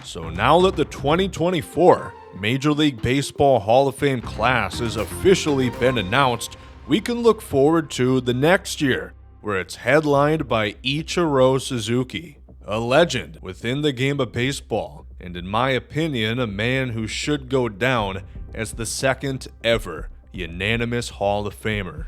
So now that the 2024 Major League Baseball Hall of Fame class has officially been announced, we can look forward to the next year, where it's headlined by Ichiro Suzuki, a legend within the game of baseball, and in my opinion, a man who should go down as the second ever unanimous Hall of Famer.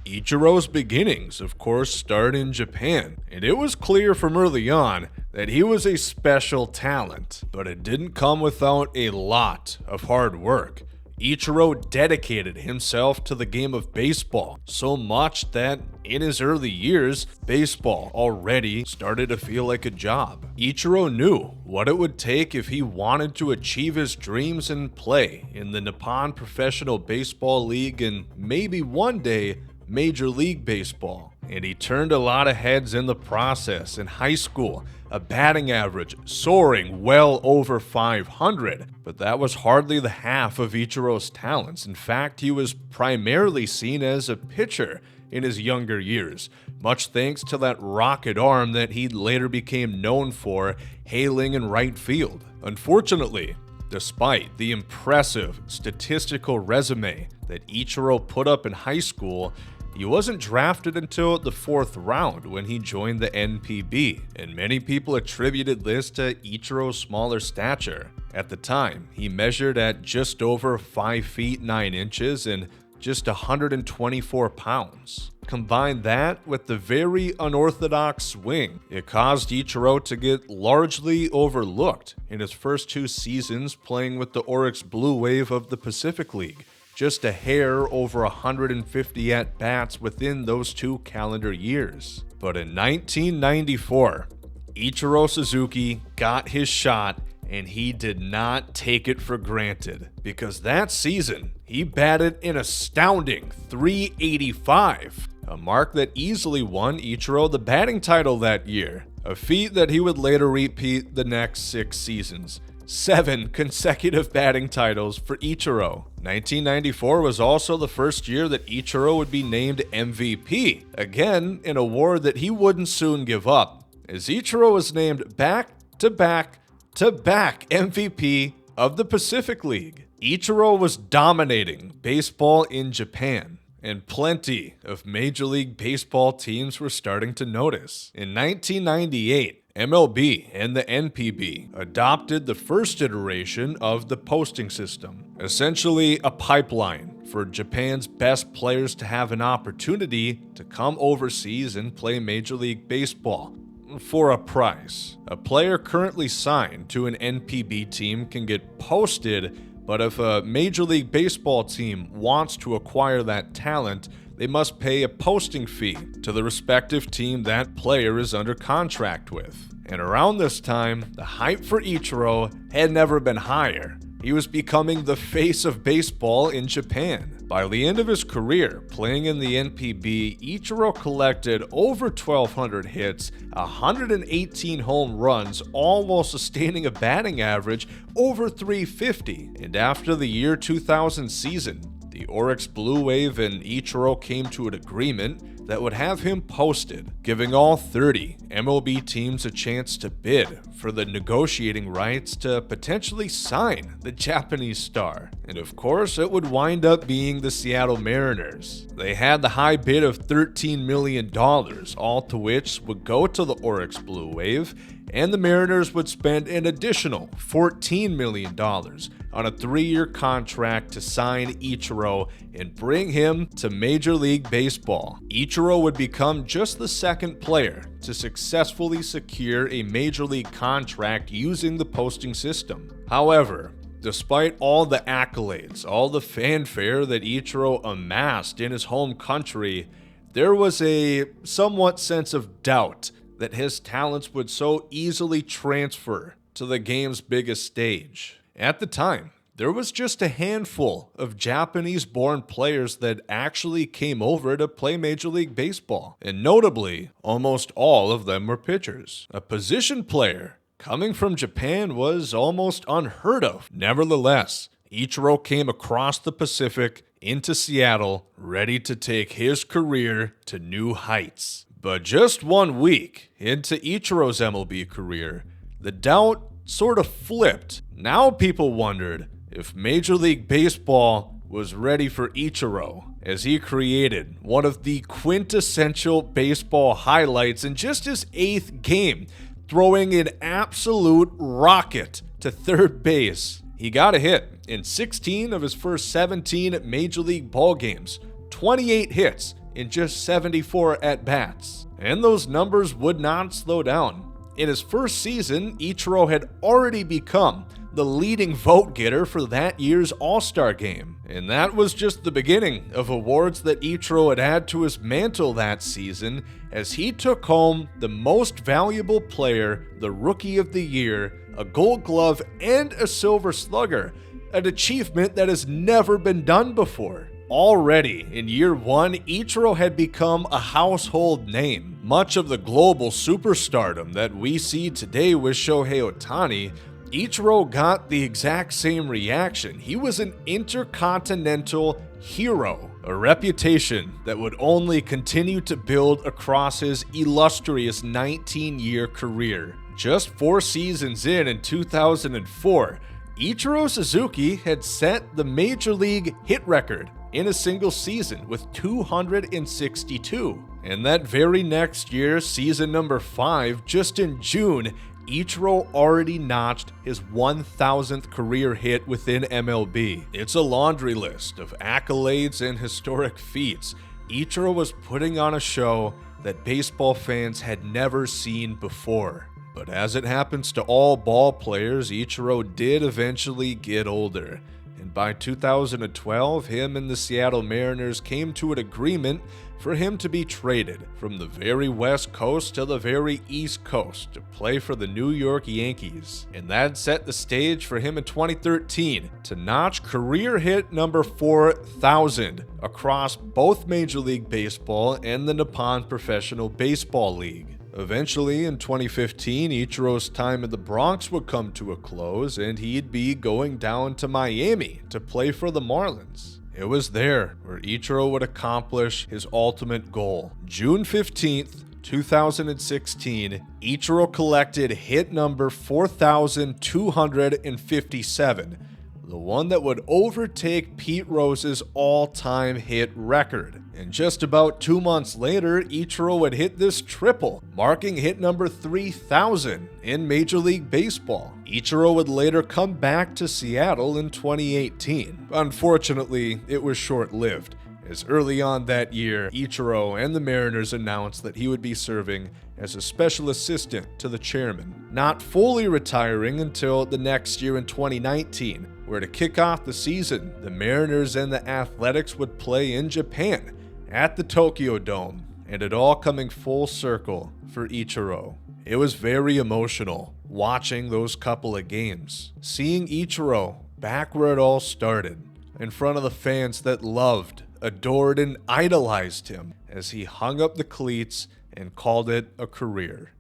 Ichiro's beginnings, of course, start in Japan, and it was clear from early on that he was a special talent, but it didn't come without a lot of hard work. Ichiro dedicated himself to the game of baseball so much that in his early years, baseball already started to feel like a job. Ichiro knew what it would take if he wanted to achieve his dreams and play in the Nippon Professional Baseball League and maybe one day Major League Baseball. And he turned a lot of heads in the process. In high school, a batting average soaring well over 500. But that was hardly the half of Ichiro's talents. In fact, he was primarily seen as a pitcher in his younger years, much thanks to that rocket arm that he later became known for hailing in right field. Unfortunately, despite the impressive statistical resume that Ichiro put up in high school, he wasn't drafted until the 4th round when he joined the NPB, and many people attributed this to Ichiro's smaller stature. At the time, he measured at just over 5 feet 9 inches and just 124 pounds. Combine that with the very unorthodox swing, it caused Ichiro to get largely overlooked in his first 2 seasons playing with the Oryx Blue Wave of the Pacific League. Just a hair over 150 at-bats within those 2 calendar years. But in 1994, Ichiro Suzuki got his shot, and he did not take it for granted, because that season, he batted an astounding .385, a mark that easily won Ichiro the batting title that year, a feat that he would later repeat the next 6 seasons. 7 consecutive batting titles for Ichiro. 1994 was also the first year that Ichiro would be named MVP, again an award that he wouldn't soon give up, as Ichiro was named back-to-back MVP of the Pacific League. Ichiro was dominating baseball in Japan, and plenty of Major League Baseball teams were starting to notice. In 1998, MLB and the NPB adopted the first iteration of the posting system, essentially a pipeline for Japan's best players to have an opportunity to come overseas and play Major League Baseball for a price. A player currently signed to an NPB team can get posted, but if a Major League Baseball team wants to acquire that talent, they must pay a posting fee to the respective team that player is under contract with. And around this time, the hype for Ichiro had never been higher. He was becoming the face of baseball in Japan. By the end of his career playing in the NPB, Ichiro collected over 1,200 hits, 118 home runs, all while sustaining a batting average over .350. And after the year 2000 season, the Oryx Blue Wave and Ichiro came to an agreement that would have him posted, giving all 30 MLB teams a chance to bid for the negotiating rights to potentially sign the Japanese star. And of course, it would wind up being the Seattle Mariners. They had the high bid of $13 million, all to which would go to the Oryx Blue Wave, and the Mariners would spend an additional $14 million on a 3-year contract to sign Ichiro and bring him to Major League Baseball. Ichiro would become just the second player to successfully secure a Major League contract using the posting system. However, despite all the accolades, all the fanfare that Ichiro amassed in his home country, there was a somewhat sense of doubt that his talents would so easily transfer to the game's biggest stage. At the time, there was just a handful of Japanese-born players that actually came over to play Major League Baseball, and notably, almost all of them were pitchers. A position player coming from Japan was almost unheard of. Nevertheless, Ichiro came across the Pacific into Seattle, ready to take his career to new heights. But just 1 week into Ichiro's MLB career, the doubt sort of flipped. Now people wondered if Major League Baseball was ready for Ichiro, as he created one of the quintessential baseball highlights in just his 8th game, throwing an absolute rocket to third base. He got a hit in 16 of his first 17 Major League ball games, 28 hits in just 74 at-bats. And those numbers would not slow down. In his first season, Ichiro had already become the leading vote getter for that year's All-Star game. And that was just the beginning of awards that Ichiro had add to his mantle that season, as he took home the Most Valuable Player, the Rookie of the Year, a Gold Glove, and a Silver Slugger, an achievement that has never been done before. Already in year 1, Ichiro had become a household name. Much of the global superstardom that we see today with Shohei Ohtani, Ichiro got the exact same reaction. He was an intercontinental hero, a reputation that would only continue to build across his illustrious 19-year career. Just 4 seasons in 2004, Ichiro Suzuki had set the Major League hit record in a single season with 262. And that very next year, season number 5, just in June, Ichiro already notched his 1,000th career hit within MLB. It's a laundry list of accolades and historic feats. Ichiro was putting on a show that baseball fans had never seen before. But as it happens to all ball players, Ichiro did eventually get older. And by 2012, him and the Seattle Mariners came to an agreement for him to be traded from the very West Coast to the very East Coast to play for the New York Yankees. And that set the stage for him in 2013 to notch career hit number 4,000 across both Major League Baseball and the Nippon Professional Baseball League. Eventually, in 2015, Ichiro's time in the Bronx would come to a close, and he'd be going down to Miami to play for the Marlins. It was there where Ichiro would accomplish his ultimate goal. June 15th, 2016, Ichiro collected hit number 4,257, the one that would overtake Pete Rose's all-time hit record. And just about 2 months later, Ichiro would hit this triple, marking hit number 3,000 in Major League Baseball. Ichiro would later come back to Seattle in 2018. Unfortunately, it was short-lived, as early on that year, Ichiro and the Mariners announced that he would be serving as a special assistant to the chairman, not fully retiring until the next year in 2019, where to kick off the season, the Mariners and the Athletics would play in Japan at the Tokyo Dome, and it all coming full circle for Ichiro. It was very emotional watching those couple of games, seeing Ichiro back where it all started, in front of the fans that loved, adored, and idolized him as he hung up the cleats and called it a career.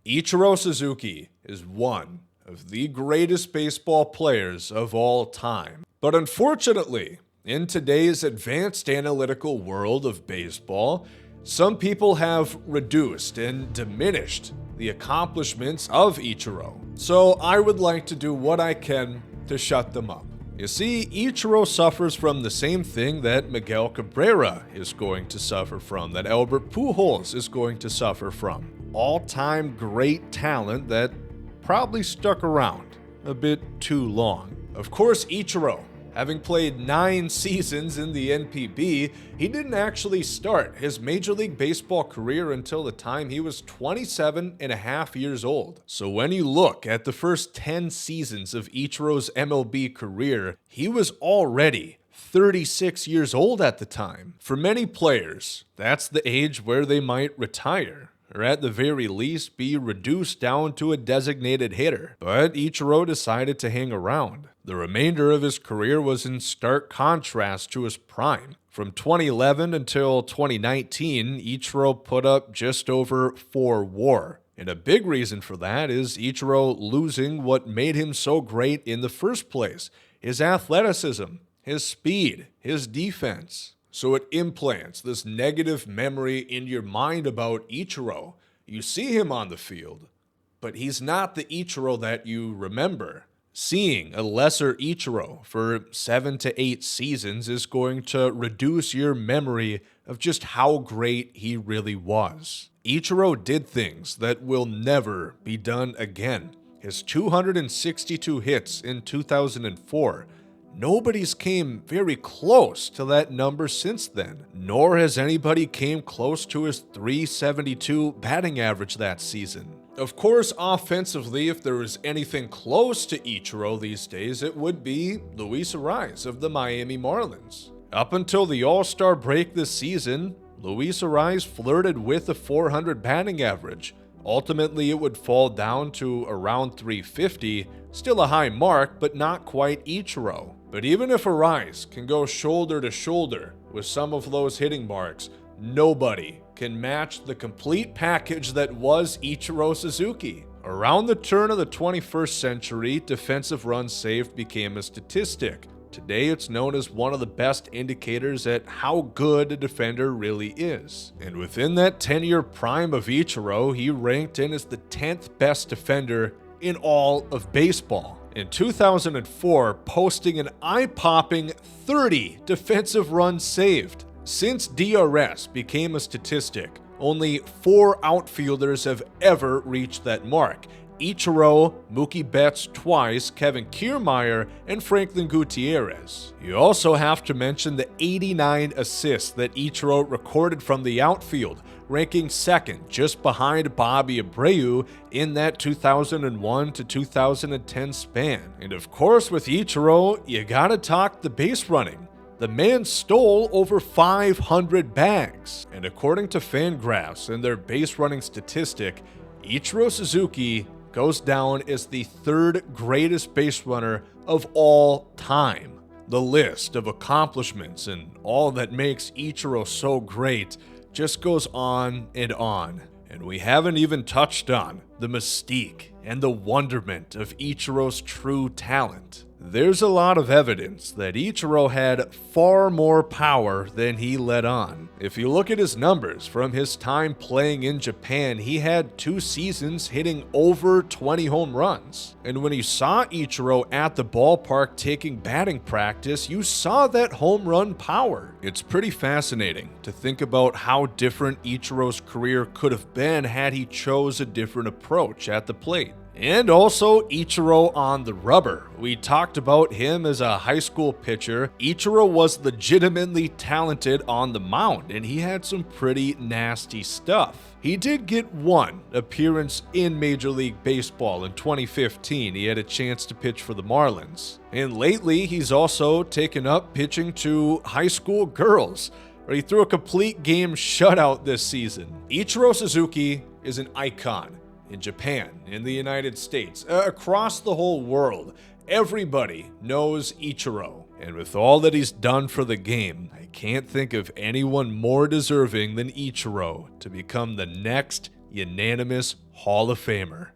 Ichiro Suzuki is one of the greatest baseball players of all time. But unfortunately, in today's advanced analytical world of baseball, some people have reduced and diminished the accomplishments of Ichiro. So I would like to do what I can to shut them up. You see, Ichiro suffers from the same thing that Miguel Cabrera is going to suffer from, that Albert Pujols is going to suffer from. All-time great talent that probably stuck around a bit too long. Of course, Ichiro, having played 9 seasons in the NPB, he didn't actually start his Major League Baseball career until the time he was 27 and a half years old. So when you look at the first 10 seasons of Ichiro's MLB career, he was already 36 years old at the time. For many players, that's the age where they might retire, or at the very least be reduced down to a designated hitter. But Ichiro decided to hang around. The remainder of his career was in stark contrast to his prime. From 2011 until 2019, Ichiro put up just over 4 WAR. And a big reason for that is Ichiro losing what made him so great in the first place: his athleticism, his speed, his defense. So it implants this negative memory in your mind about Ichiro. You see him on the field, but he's not the Ichiro that you remember. Seeing a lesser Ichiro for 7 to 8 seasons is going to reduce your memory of just how great he really was. Ichiro did things that will never be done again. His 262 hits in 2004. Nobody's came very close to that number since then, nor has anybody came close to his 372 batting average that season. Of course, offensively, if there was anything close to Ichiro these days, it would be Luis Arraez of the Miami Marlins. Up until the All-Star break this season, Luis Arraez flirted with a 400 batting average. Ultimately, it would fall down to around 350, still a high mark, but not quite Ichiro. But even if Arraez can go shoulder to shoulder with some of those hitting marks, nobody can match the complete package that was Ichiro Suzuki. Around the turn of the 21st century, defensive runs saved became a statistic. Today, it's known as one of the best indicators at how good a defender really is. And within that 10-year prime of Ichiro, he ranked in as the 10th best defender in all of baseball. In 2004, posting an eye-popping 30 defensive runs saved. Since DRS became a statistic, only 4 outfielders have ever reached that mark. Ichiro, Mookie Betts twice, Kevin Kiermaier, and Franklin Gutierrez. You also have to mention the 89 assists that Ichiro recorded from the outfield, ranking second just behind Bobby Abreu in that 2001 to 2010 span. And of course, with Ichiro, you gotta talk the base running. The man stole over 500 bags. And according to Fangraphs and their base running statistic, Ichiro Suzuki goes down as the 3rd greatest base runner of all time. The list of accomplishments and all that makes Ichiro so great just goes on. And we haven't even touched on the mystique and the wonderment of Ichiro's true talent. There's a lot of evidence that Ichiro had far more power than he let on. If you look at his numbers from his time playing in Japan, he had 2 seasons hitting over 20 home runs. And when you saw Ichiro at the ballpark taking batting practice, you saw that home run power. It's pretty fascinating to think about how different Ichiro's career could have been had he chose a different approach at the plate. And also Ichiro on the rubber. We talked about him as a high school pitcher. Ichiro was legitimately talented on the mound, and he had some pretty nasty stuff. He did get 1 appearance in Major League Baseball in 2015. He had a chance to pitch for the Marlins. And lately, he's also taken up pitching to high school girls. He threw a complete game shutout this season. Ichiro Suzuki is an icon. In Japan, in the United States, across the whole world, everybody knows Ichiro. And with all that he's done for the game, I can't think of anyone more deserving than Ichiro to become the next unanimous Hall of Famer.